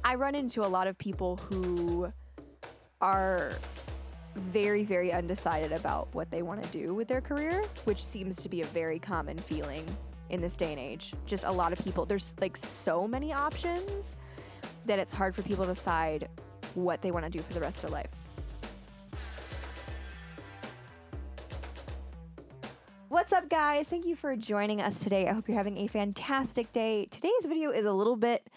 I run into a lot of people who are very, very undecided about what they want to do with their career, which seems to be a very common feeling in this day and age. Just a lot of people, there's like so many options that it's hard for people to decide what they want to do for the rest of their life. What's up, guys? Thank you for joining us today. I hope you're having a fantastic day. Today's video is a little bit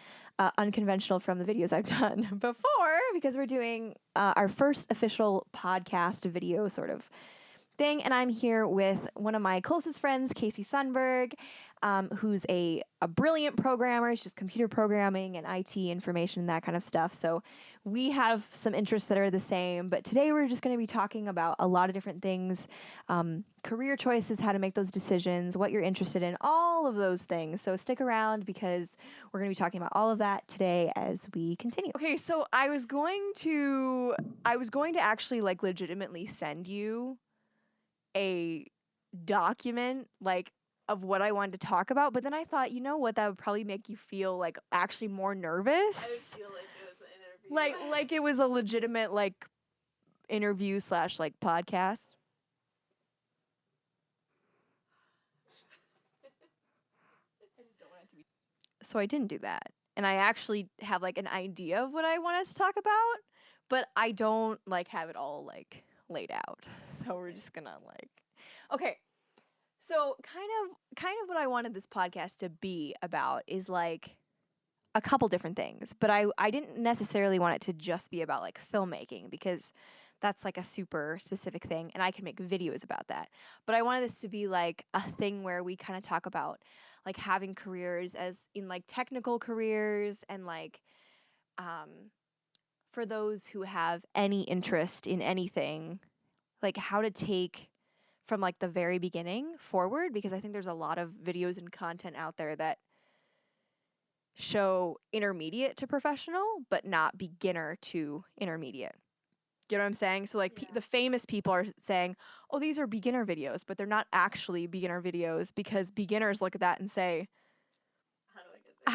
unconventional from the videos I've done before because we're doing our first official podcast video sort of thing, and I'm here with one of my closest friends, Kasey Sundberg, who's a brilliant programmer. She's just computer programming and IT information, that kind of stuff. So we have some interests that are the same, but today we're just going to be talking about a lot of different things, career choices, how to make those decisions, what you're interested in, all of those things. So stick around because we're going to be talking about all of that today as we continue. Okay, so I was going to actually like legitimately send you a document like of what I wanted to talk about, but then I thought, you know what, that would probably make you feel like actually more nervous. I would feel like it was an interview. Like it was a legitimate like interview / like podcast. So I didn't do that. And I actually have like an idea of what I want us to talk about, but I don't like have it all like laid out. So we're just gonna like, okay. So kind of what I wanted this podcast to be about is like a couple different things, but I didn't necessarily want it to just be about like filmmaking because that's like a super specific thing and I can make videos about that. But I wanted this to be like a thing where we kind of talk about like having careers as in like technical careers and like for those who have any interest in anything, like how to take from like the very beginning forward, because I think there's a lot of videos and content out there that show intermediate to professional, but not beginner to intermediate. You know what I'm saying? So like the famous people are saying, oh, these are beginner videos, but they're not actually beginner videos because beginners look at that and say, How do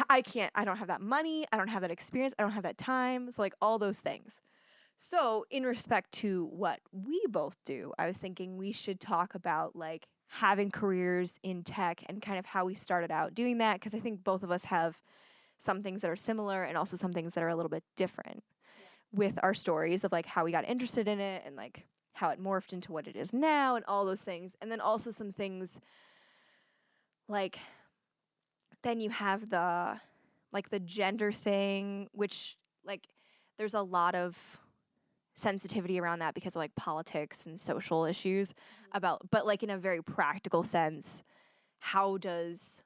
I get there? I don't have that money, I don't have that experience, I don't have that time. So like all those things. So in respect to what we both do, I was thinking we should talk about like having careers in tech and kind of how we started out doing that, because I think both of us have some things that are similar and also some things that are a little bit different with our stories of like how we got interested in it and like how it morphed into what it is now and all those things. And then also some things like then you have the like the gender thing, which like there's a lot of sensitivity around that because of like politics and social issues about, but like in a very practical sense, how does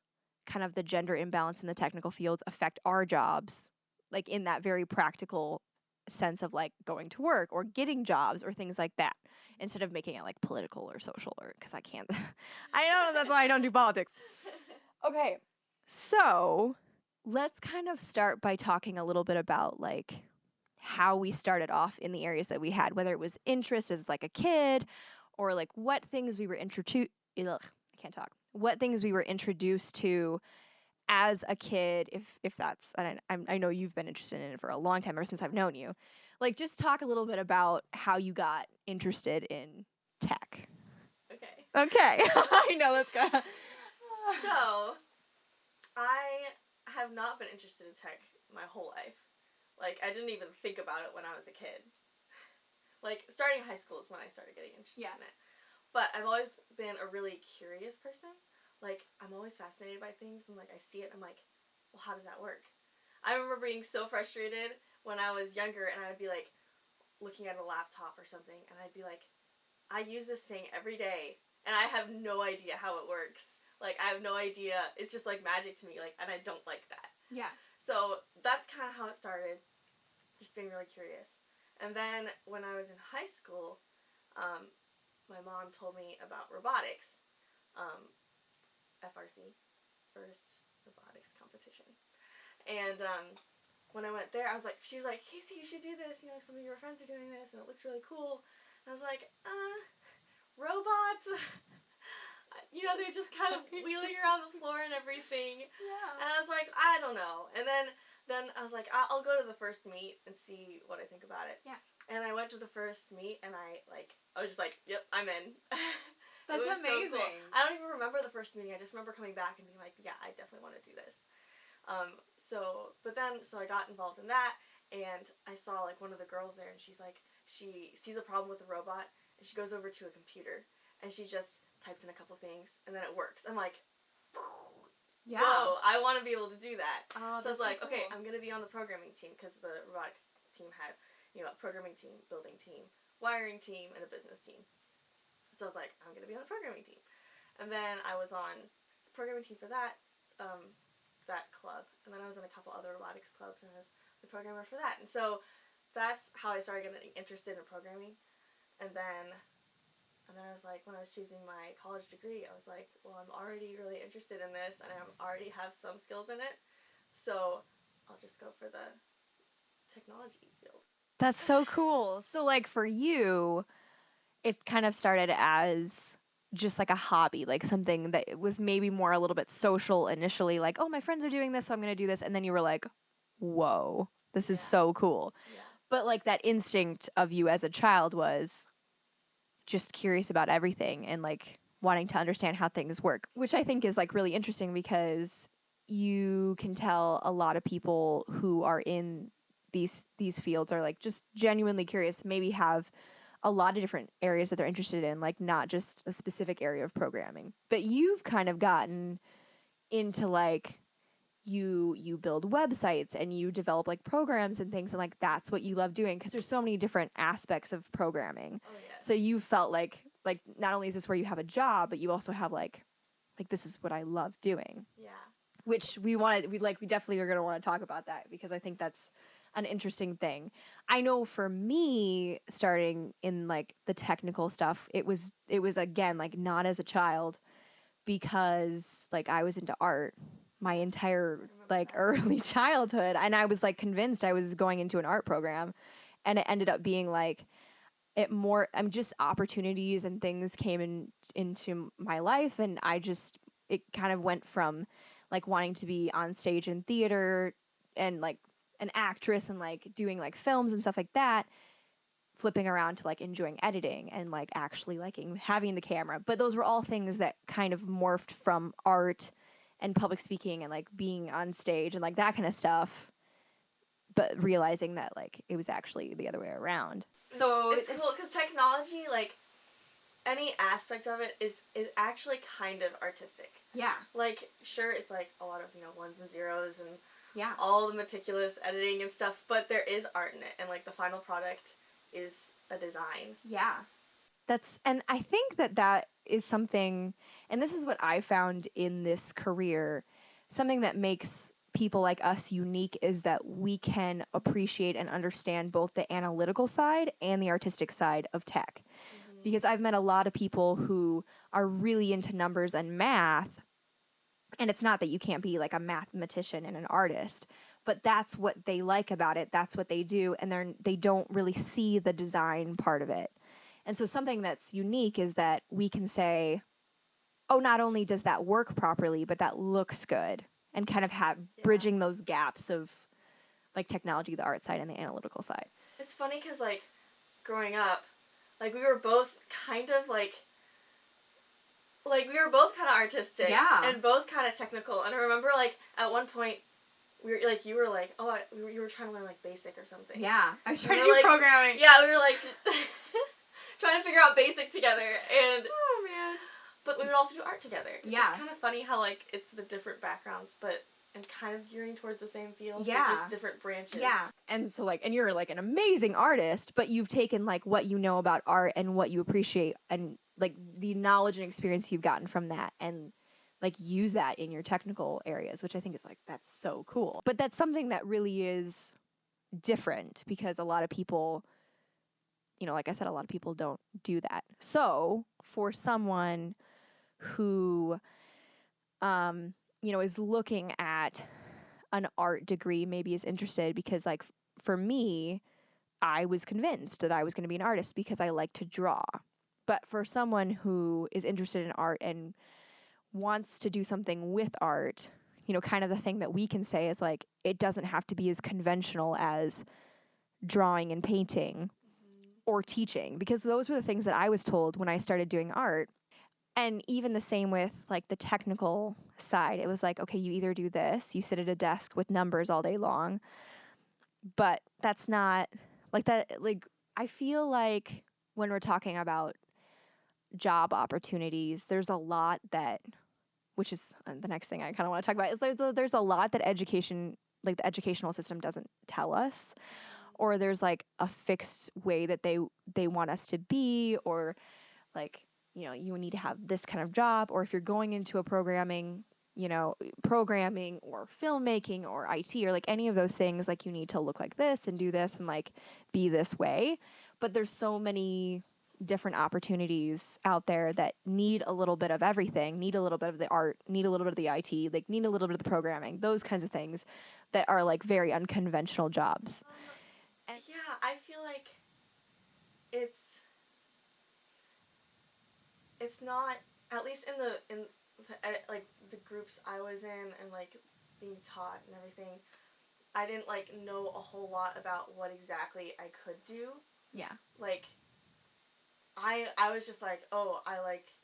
kind of the gender imbalance in the technical fields affect our jobs, like in that very practical sense of like going to work or getting jobs or things like that, instead of making it like political or social, or because I can't I know that's why I don't do politics. Okay, so let's kind of start by talking a little bit about like how we started off in the areas that we had, whether it was interest as like a kid or like what things we were what things we were introduced to as a kid, if that's, and I know you've been interested in it for a long time, ever since I've known you. Like just talk a little bit about how you got interested in tech. Okay. I know that's good. So, I have not been interested in tech my whole life. Like, I didn't even think about it when I was a kid. Like, starting high school is when I started getting interested in it. But I've always been a really curious person. Like, I'm always fascinated by things, and, like, I see it, and I'm like, well, how does that work? I remember being so frustrated when I was younger, and I'd be, like, looking at a laptop or something, and I'd be like, I use this thing every day, and I have no idea how it works. Like, I have no idea. It's just, like, magic to me, like, and I don't like that. Yeah. So, that's kind of how it started. Just being really curious. And then when I was in high school, my mom told me about robotics, FRC, First Robotics Competition. And when I went there, she was like, Kasey, you should do this. You know, some of your friends are doing this, and it looks really cool. And I was like, robots? You know, they're just kind of wheeling around the floor and everything. Yeah. And I was like, I don't know. And then then I was like, I'll go to the first meet and see what I think about it. Yeah. And I went to the first meet, and I was just like, yep, I'm in. That's amazing. So cool. I don't even remember the first meeting. I just remember coming back and being like, yeah, I definitely want to do this. So I got involved in that, and I saw, like, one of the girls there, and she sees a problem with the robot, and she goes over to a computer, and she just types in a couple things, and then it works. I'm like, yeah. Whoa, I want to be able to do that. Oh, so I was like, so okay, cool. I'm going to be on the programming team, because the robotics team had, a programming team, building team, wiring team, and a business team. So I was like, I'm going to be on the programming team. And then I was on the programming team for that club. And then I was in a couple other robotics clubs, and I was the programmer for that. And so that's how I started getting interested in programming. And then I was like, when I was choosing my college degree, I was like, well, I'm already really interested in this, and I already have some skills in it. So I'll just go for the technology field. That's so cool. So, like, for you, it kind of started as just like a hobby, like something that was maybe more a little bit social initially, like, oh, my friends are doing this, so I'm going to do this. And then you were like, whoa, this is so cool. Yeah. But like that instinct of you as a child was just curious about everything and like wanting to understand how things work, which I think is like really interesting because you can tell a lot of people who are in these fields are like just genuinely curious, maybe have a lot of different areas that they're interested in, like not just a specific area of programming. But you've kind of gotten into like you build websites and you develop like programs and things, and like that's what you love doing because there's so many different aspects of programming. Oh, yes. So you felt like not only is this where you have a job, but you also have like this is what I love doing. Yeah. Which we definitely are going to want to talk about that because I think that's an interesting thing. I know for me, starting in like the technical stuff, it was again like not as a child because like I was into art my entire like early childhood, and I was like convinced I was going into an art program, and it ended up being like just opportunities and things came into my life, and it kind of went from like wanting to be on stage in theater and like an actress and like doing like films and stuff like that, flipping around to like enjoying editing and like actually liking having the camera. But those were all things that kind of morphed from art and public speaking and like being on stage and like that kind of stuff, but realizing that like it was actually the other way around. So it's cool because technology, like any aspect of it is actually kind of artistic. Yeah. Like, sure, it's like a lot of, ones and zeros and yeah, all the meticulous editing and stuff, but there is art in it, and like the final product is a design. Yeah. And I think that is something, and this is what I found in this career, something that makes people like us unique is that we can appreciate and understand both the analytical side and the artistic side of tech. Mm-hmm. Because I've met a lot of people who are really into numbers and math, and it's not that you can't be like a mathematician and an artist, but that's what they like about it. That's what they do, and they don't really see the design part of it. And so something that's unique is that we can say, oh, not only does that work properly, but that looks good, and kind of bridging those gaps of like technology, the art side, and the analytical side. It's funny because like growing up, like we were both kind of we were both kind of artistic, and both kind of technical. And I remember like at one point, we were like, you were like, you were trying to learn like BASIC or something. Yeah, I was trying to do programming. Yeah, we were like trying to figure out BASIC together, and oh man. But we would also do art together. Yeah. It's kind of funny how like it's the different backgrounds, and kind of gearing towards the same field, yeah, but just different branches. Yeah. And so like, and you're like an amazing artist, but you've taken like what you know about art and what you appreciate and like the knowledge and experience you've gotten from that, and like use that in your technical areas, which I think is like, that's so cool. But that's something that really is different because a lot of people, like I said, a lot of people don't do that. So for someone who, is looking at an art degree, maybe is interested, because like for me, I was convinced that I was going to be an artist because I like to draw. But for someone who is interested in art and wants to do something with art, kind of the thing that we can say is like, it doesn't have to be as conventional as drawing and painting or teaching, because those were the things that I was told when I started doing art. And even the same with like the technical side. It was like, okay, you either do this, you sit at a desk with numbers all day long, but that's not like that. Like, I feel like when we're talking about job opportunities, there's a lot that, which is the next thing I kind of want to talk about, is there's a lot that education, like the educational system doesn't tell us, or there's like a fixed way that they want us to be, or like, you need to have this kind of job, or if you're going into a programming or filmmaking or IT or like any of those things, like you need to look like this and do this and like be this way. But there's so many different opportunities out there that need a little bit of everything, need a little bit of the art, need a little bit of the IT, like need a little bit of the programming, those kinds of things that are like very unconventional jobs. Yeah, I feel like it's not, at least in the like the groups I was in and like being taught and everything, I didn't like know a whole lot about what exactly I could do. Yeah. Like I was just like, oh, I like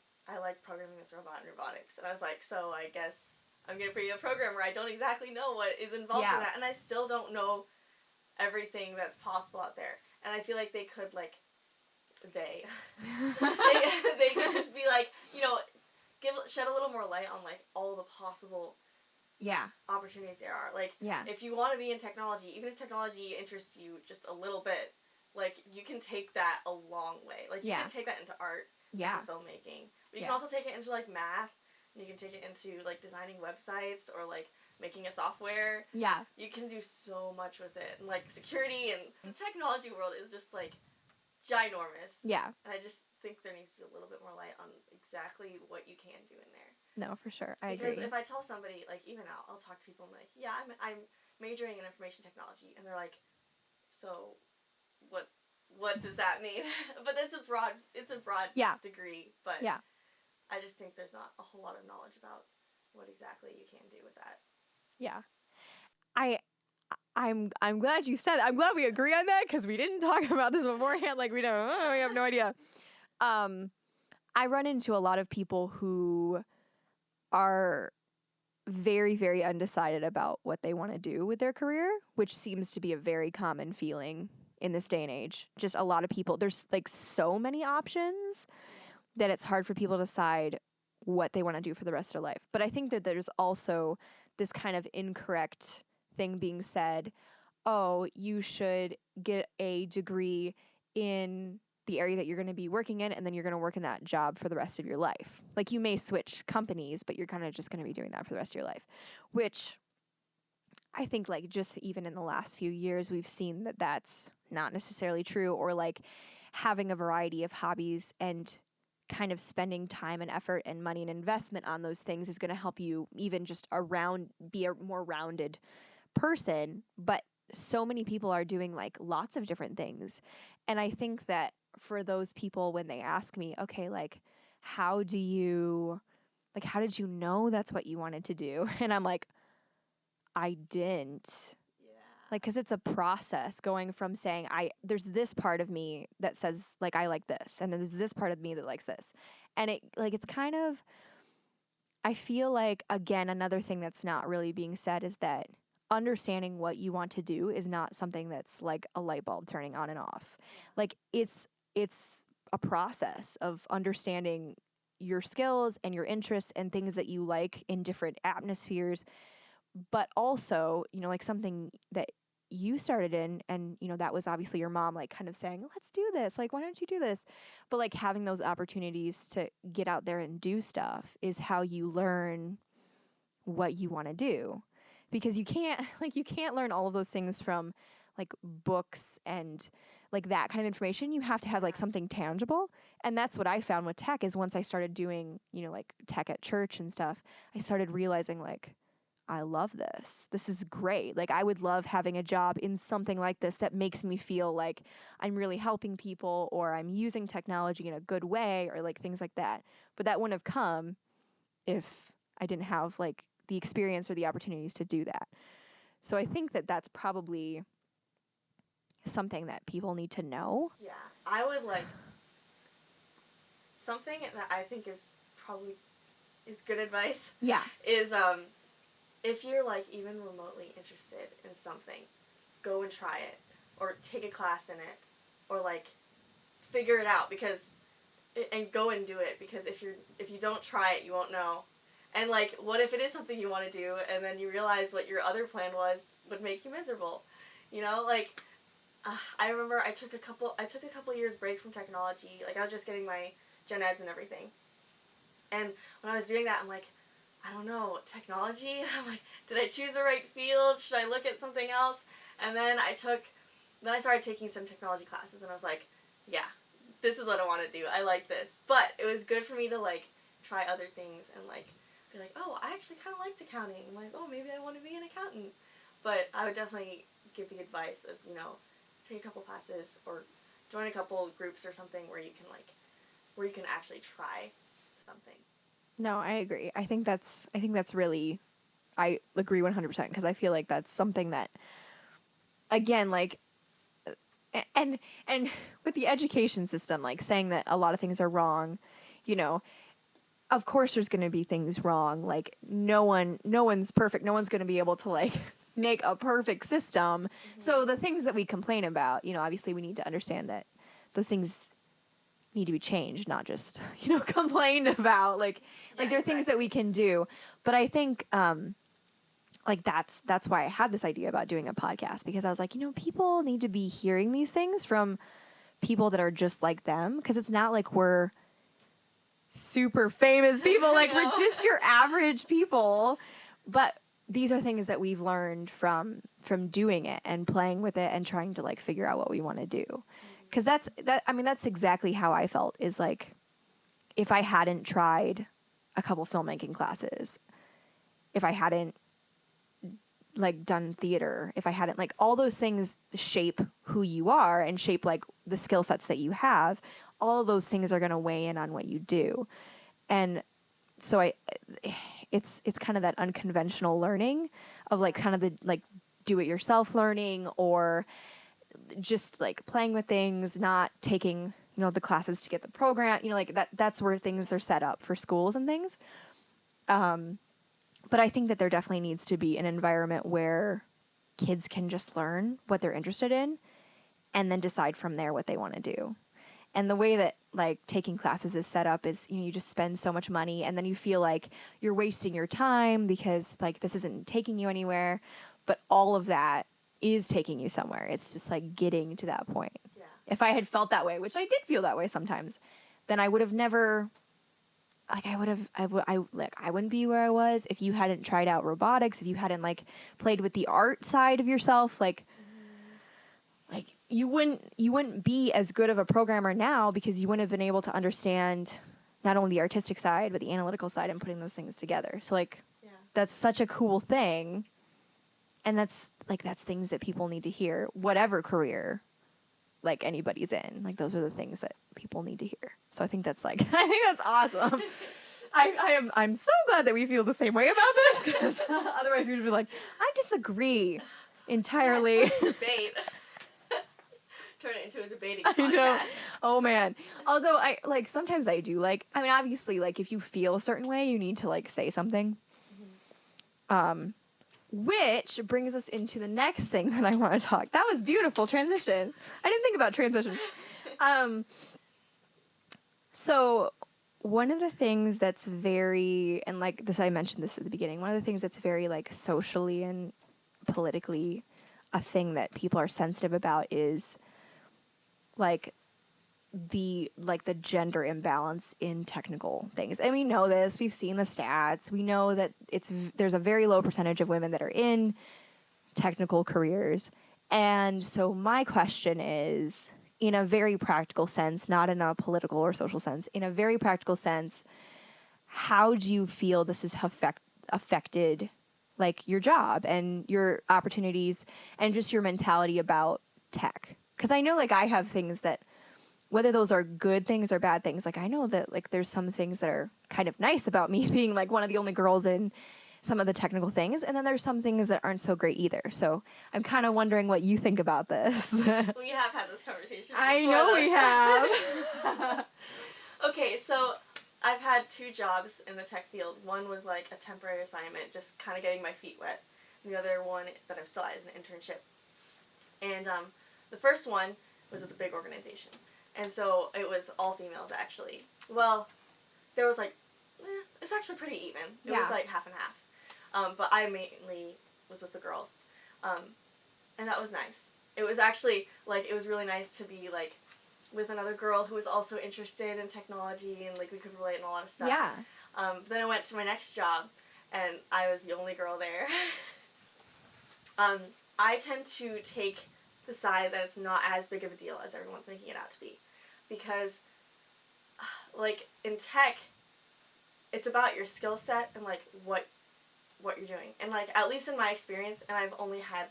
programming this robot and robotics, and I was like, so I guess I'm gonna be a programmer. I don't exactly know what is involved in that, and I still don't know everything that's possible out there. And I feel like they could like they could just be like, shed a little more light on like all the possible opportunities there are. Like, if you want to be in technology, even if technology interests you just a little bit, like you can take that a long way. Like you can take that into art, into filmmaking, but you can also take it into like math, and you can take it into like designing websites or like making a software. Yeah. You can do so much with it. And like security and the technology world is just like ginormous. Yeah. And I just think there needs to be a little bit more light on exactly what you can do in there. No, for sure. I agree. Because agree. if I tell somebody, like even now, I'll talk to people and be like, yeah, I'm majoring in information technology, and they're like, so what does that mean? But it's a broad degree, but I just think there's not a whole lot of knowledge about what exactly you can do with that. Yeah. I'm glad you said it. I'm glad we agree on that, because we didn't talk about this beforehand. Like we have no idea. I run into a lot of people who are very, very undecided about what they want to do with their career, which seems to be a very common feeling in this day and age. Just a lot of people, there's like so many options that it's hard for people to decide what they want to do for the rest of their life. But I think that there's also this kind of incorrect thing being said, oh, you should get a degree in the area that you're going to be working in, and then you're going to work in that job for the rest of your life. Like you may switch companies, but you're kind of just going to be doing that for the rest of your life, which I think like just even in the last few years, we've seen that that's not necessarily true, or like having a variety of hobbies and kind of spending time and effort and money and investment on those things is going to help you even just be a more rounded person. But so many people are doing like lots of different things. And I think that for those people, when they ask me, okay, like, how did you know that's what you wanted to do? And I'm like, I didn't. Yeah. Like, because it's a process going from saying, there's this part of me that says, like, I like this. And then there's this part of me that likes this. And it's kind of, I feel like, again, another thing that's not really being said is that understanding what you want to do is not something that's like a light bulb turning on and off. Like, it's a process of understanding your skills and your interests and things that you like in different atmospheres. But also, like something that you started in, and, that was obviously your mom, like kind of saying, let's do this. Like, why don't you do this? But like having those opportunities to get out there and do stuff is how you learn what you want to do. Because you can't learn all of those things from like books and like that kind of information. You have to have like something tangible. And that's what I found with tech is once I started doing, like tech at church and stuff, I started realizing like, I love this. This is great. Like I would love having a job in something like this that makes me feel like I'm really helping people, or I'm using technology in a good way, or like things like that. But that wouldn't have come if I didn't have like the experience or the opportunities to do that. So I think that that's probably something that people need to know. Yeah, I would like something that I think is probably is good advice. Yeah. Is if you're like even remotely interested in something, go and try it or take a class in it or like figure it out and go and do it, because if you don't try it, you won't know. And like, what if it is something you want to do and then you realize what your other plan would make you miserable? You know, like I remember I took a couple years break from technology. Like I was just getting my gen eds and everything. And when I was doing that, I'm like, I don't know, technology? I'm like, did I choose the right field? Should I look at something else? And then I started taking some technology classes, and I was like, yeah, this is what I want to do. I like this. But it was good for me to like try other things and like be like, oh, I actually kind of liked accounting. I'm like, oh, maybe I want to be an accountant. But I would definitely give the advice of, you know, take a couple classes or join a couple groups or something where you can actually try something. No, I agree. I think that's really, I agree 100% because I feel like that's something that, again, like, and with the education system, like saying that a lot of things are wrong, you know, of course there's going to be things wrong. Like no one's perfect. No one's going to be able to like make a perfect system. Mm-hmm. So the things that we complain about, you know, obviously we need to understand that those things need to be changed, not just, you know, complained about. Like there are things that we can do. But I think like that's why I had this idea about doing a podcast, because I was like, you know, people need to be hearing these things from people that are just like them, because it's not like we're super famous people, like we're just your average people, but these are things that we've learned from doing it and playing with it and trying to like figure out what we want to do. Because that's exactly how I felt, is like if I hadn't tried a couple filmmaking classes, if I hadn't like done theater, if I hadn't like all those things shape who you are and shape like the skill sets that you have, all of those things are going to weigh in on what you do. And so it's kind of that unconventional learning of like kind of the like do it yourself learning, or just like playing with things, not taking, you know, the classes to get the program, you know, like that's where things are set up for schools and things. But I think that there definitely needs to be an environment where kids can just learn what they're interested in and then decide from there what they want to do. And the way that like taking classes is set up is, you know, you just spend so much money and then you feel like you're wasting your time because like this isn't taking you anywhere, but all of that is taking you somewhere. It's just like getting to that point. Yeah. If I had felt that way, which I did feel that way sometimes, then I would have never, like I wouldn't be where I was if you hadn't tried out robotics, if you hadn't like played with the art side of yourself, like you wouldn't be as good of a programmer now, because you wouldn't have been able to understand not only the artistic side but the analytical side and putting those things together. So like that's such a cool thing, and that's things that people need to hear, whatever career like anybody's in. Like those are the things that people need to hear. So I think that's like I think that's awesome. I'm so glad that we feel the same way about this, because otherwise we'd be like, I disagree entirely. Let's debate. Turn it into a debating podcast. I know. Oh man. Although I like sometimes I do like, I mean obviously like if you feel a certain way you need to like say something. Mm-hmm. Which brings us into the next thing that I want to talk. That was beautiful transition. I didn't think about transitions. So one of the things that's very, and like this, I mentioned this at the beginning, one of the things that's very like socially and politically a thing that people are sensitive about is like the gender imbalance in technical things. And we know this, we've seen the stats. We know that there's a very low percentage of women that are in technical careers. And so my question is, in a very practical sense, not in a political or social sense, in a very practical sense, how do you feel this has affected like your job and your opportunities and just your mentality about tech? Because I know like I have things that, whether those are good things or bad things, like I know that like there's some things that are kind of nice about me being like one of the only girls in some of the technical things, and then there's some things that aren't so great either. So I'm kind of wondering what you think about this. We have had this conversation before. I know we have. Okay, so I've had 2 jobs in the tech field. One was like a temporary assignment, just kind of getting my feet wet. And the other one that I'm still at is an internship. And the first one was with a big organization. And so it was all females, actually. Well, there was like, it's actually pretty even. It was like half and half. But I mainly was with the girls. And that was nice. It was actually, like, it was really nice to be, like, with another girl who was also interested in technology, and, like, we could relate on a lot of stuff. Yeah. Then I went to my next job, and I was the only girl there. I tend to take the side that it's not as big of a deal as everyone's making it out to be. Because, like, in tech, it's about your skill set and, like, what you're doing. And, like, at least in my experience, and I've only had,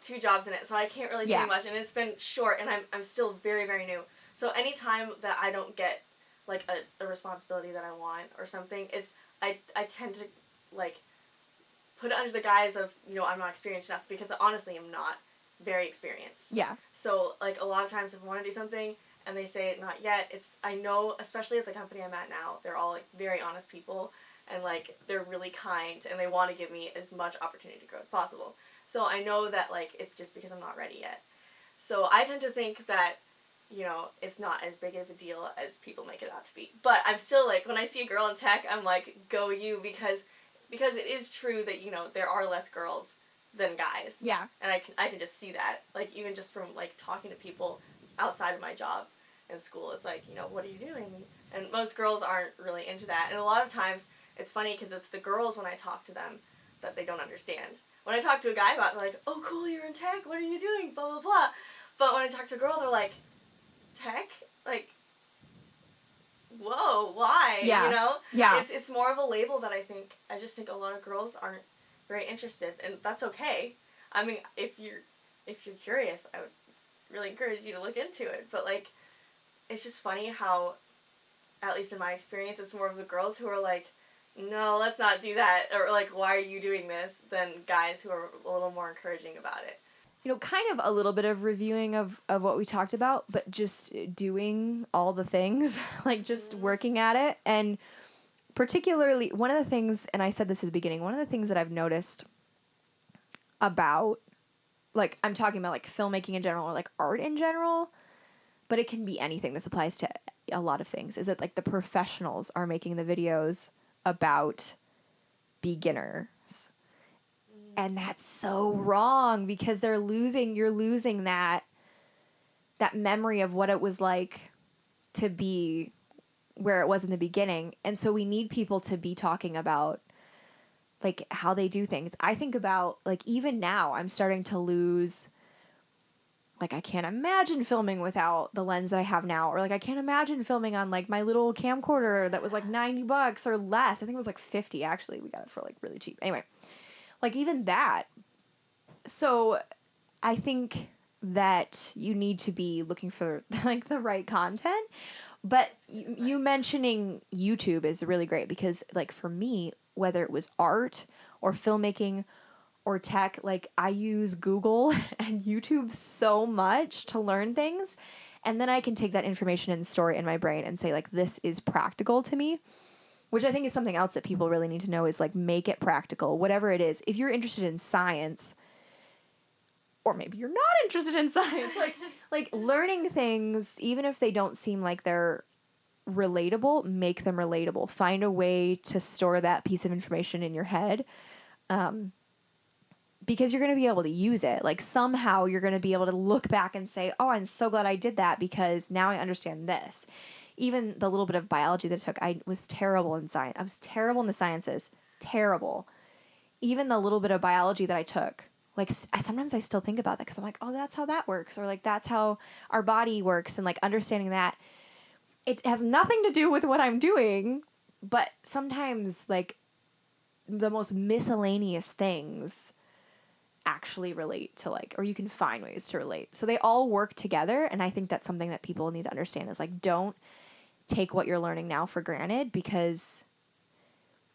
2 jobs in it, so I can't really say much, and it's been short, and I'm still very, very new. So anytime that I don't get, like, a responsibility that I want or something, I tend to, like, put it under the guise of, I'm not experienced enough, because honestly I'm not very experienced. Yeah. So, like, a lot of times if I want to do something and they say not yet, I know, especially at the company I'm at now, they're all, like, very honest people, and, like, they're really kind, and they want to give me as much opportunity to grow as possible. So I know that, like, it's just because I'm not ready yet. So I tend to think that, it's not as big of a deal as people make it out to be. But I'm still, like, when I see a girl in tech, I'm like, go you, because it is true that, there are less girls than guys. Yeah. And I can just see that, like, even just from, like, talking to people outside of my job in school. It's like, what are you doing? And most girls aren't really into that. And a lot of times, it's funny because it's the girls, when I talk to them, that they don't understand. When I talk to a guy about it, they're like, oh, cool, you're in tech, what are you doing, blah, blah, blah. But when I talk to a girl, they're like, tech? Like, whoa, why? Yeah. Yeah. It's more of a label that I just think a lot of girls aren't very interested, and that's okay. I mean, if you're curious, I would really encourage you to look into it. But, like, it's just funny how, at least in my experience, it's more of the girls who are like, no, let's not do that, or, like, why are you doing this, than guys who are a little more encouraging about it. Kind of a little bit of reviewing of what we talked about, but just doing all the things, like, just working at it. And particularly, one of the things, and I said this at the beginning, one of the things that I've noticed about, like, I'm talking about, like, filmmaking in general, or, like, art in general, but it can be anything. This applies to a lot of things, is that, like, the professionals are making the videos about beginners. And that's so wrong, because you're losing that memory of what it was like to be where it was in the beginning. And so we need people to be talking about, like, how they do things. I think about, like, even now I'm starting to lose, like, I can't imagine filming without the lens that I have now, or, like, I can't imagine filming on, like, my little camcorder that was like $90 or less. I think it was like $50 actually. We got it for, like, really cheap. Anyway, like, even that. So I think that you need to be looking for, like, the right content. But you mentioning YouTube is really great, because, like, for me, whether it was art or filmmaking or tech, like, I use Google and YouTube so much to learn things. And then I can take that information and store it in my brain and say, like, this is practical to me, which I think is something else that people really need to know, is, like, make it practical, whatever it is. If you're interested in science, or maybe you're not interested in science, like learning things, even if they don't seem like they're relatable, make them relatable. Find a way to store that piece of information in your head. Because you're going to be able to use it. Like, somehow you're going to be able to look back and say, oh, I'm so glad I did that, because now I understand this. Even the little bit of biology that I took, I was terrible in science. I was terrible in the sciences. Terrible. Even the little bit of biology that I took, like, sometimes I still think about that, because I'm like, oh, that's how that works. Or, like, that's how our body works. And, like, understanding that. It has nothing to do with what I'm doing, but sometimes, like, the most miscellaneous things actually relate to, like, or you can find ways to relate. So they all work together, and I think that's something that people need to understand, is, like, don't take what you're learning now for granted, because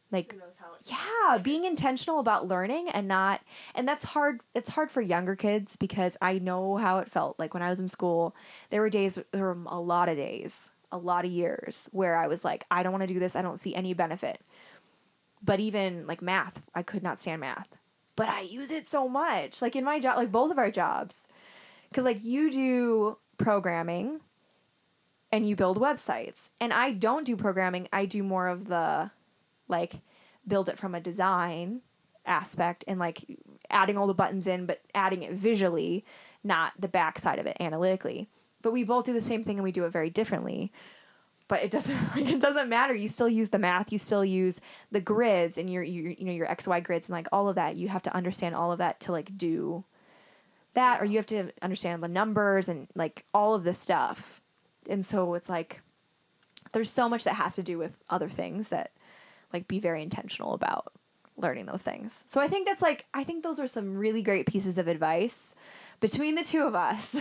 Like, who knows how it's yeah, being intentional about learning and that's hard. It's hard for younger kids because I know how it felt. Like when I was in school, there were a lot of days, a lot of years where I was like, I don't want to do this. I don't see any benefit. But even like math, I could not stand math. But I use it so much. Like in my job, like both of our jobs. Because like you do programming and you build websites. And I don't do programming. I do more of the like build it from a design aspect and like adding all the buttons in, but adding it visually, not the back side of it analytically. But we both do the same thing and we do it very differently. But it doesn't matter. You still use the math. You still use the grids and your XY grids and like all of that. You have to understand all of that to like do that, or you have to understand the numbers and like all of this stuff. And so it's like there's so much that has to do with other things that like be very intentional about learning those things. So I think those are some really great pieces of advice between the two of us.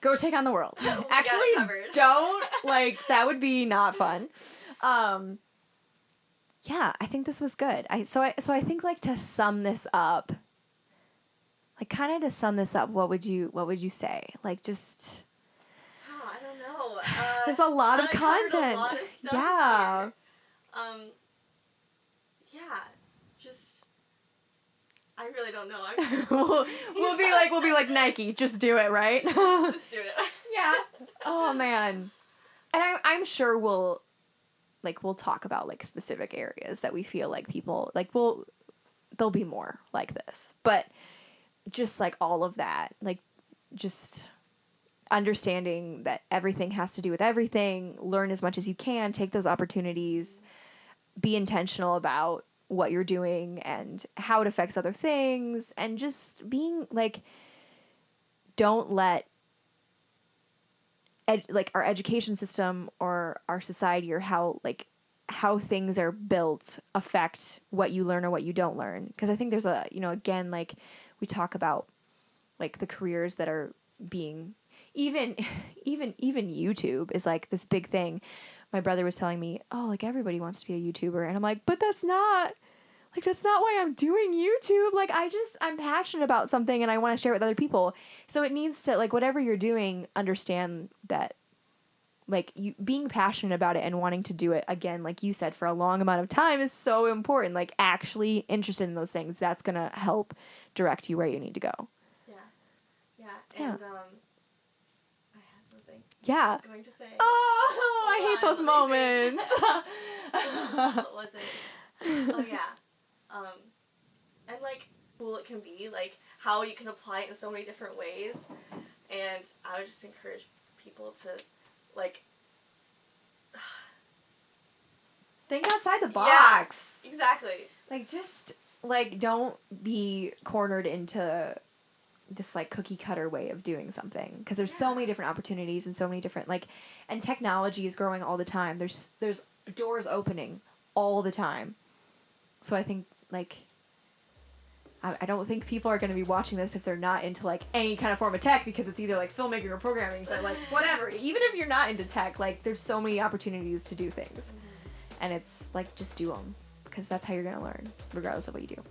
Go take on the world. Actually, don't. Like, that would be not fun. Yeah, I think this was good. So I think like to sum this up, what would you say? Like just. Oh, I don't know. There's a lot of content. A lot of stuff yeah. Here. Yeah. Just. I really don't know. we'll be like Nike. Just do it, right? Just do it. Yeah. Oh man. And I'm sure we'll talk about like specific areas that we feel like people like there'll be more like this. But just like all of that, like just understanding that everything has to do with everything, learn as much as you can, take those opportunities, be intentional about what you're doing and how it affects other things, and just being like, don't let our education system or our society or how things are built affect what you learn or what you don't learn. Because I think there's again, like we talk about like the careers that are being even YouTube is like this big thing. My brother was telling me, oh, like everybody wants to be a YouTuber. And I'm like, but that's not why I'm doing YouTube. Like I'm passionate about something and I want to share it with other people. So it needs to, like, whatever you're doing, understand that like you being passionate about it and wanting to do it again, like you said, for a long amount of time is so important. Like actually interested in those things. That's going to help direct you where you need to go. Yeah. And, I had something. Yeah. I was going to say. Oh, I hate those moments. What was it? Oh, yeah. And, like, cool it can be, like, how you can apply it in so many different ways. And I would just encourage people to, like... think outside the box. Yeah, exactly. Like, just, like, don't be cornered into this, like, cookie-cutter way of doing something. Because there's so many different opportunities and so many different, like... And technology is growing all the time. There's doors opening all the time. So I think, like... I don't think people are going to be watching this if they're not into, like, any kind of form of tech, because it's either, like, filmmaking or programming, but, like, whatever. Even if you're not into tech, like, there's so many opportunities to do things. Mm-hmm. And it's, like, just do them, because that's how you're going to learn, regardless of what you do.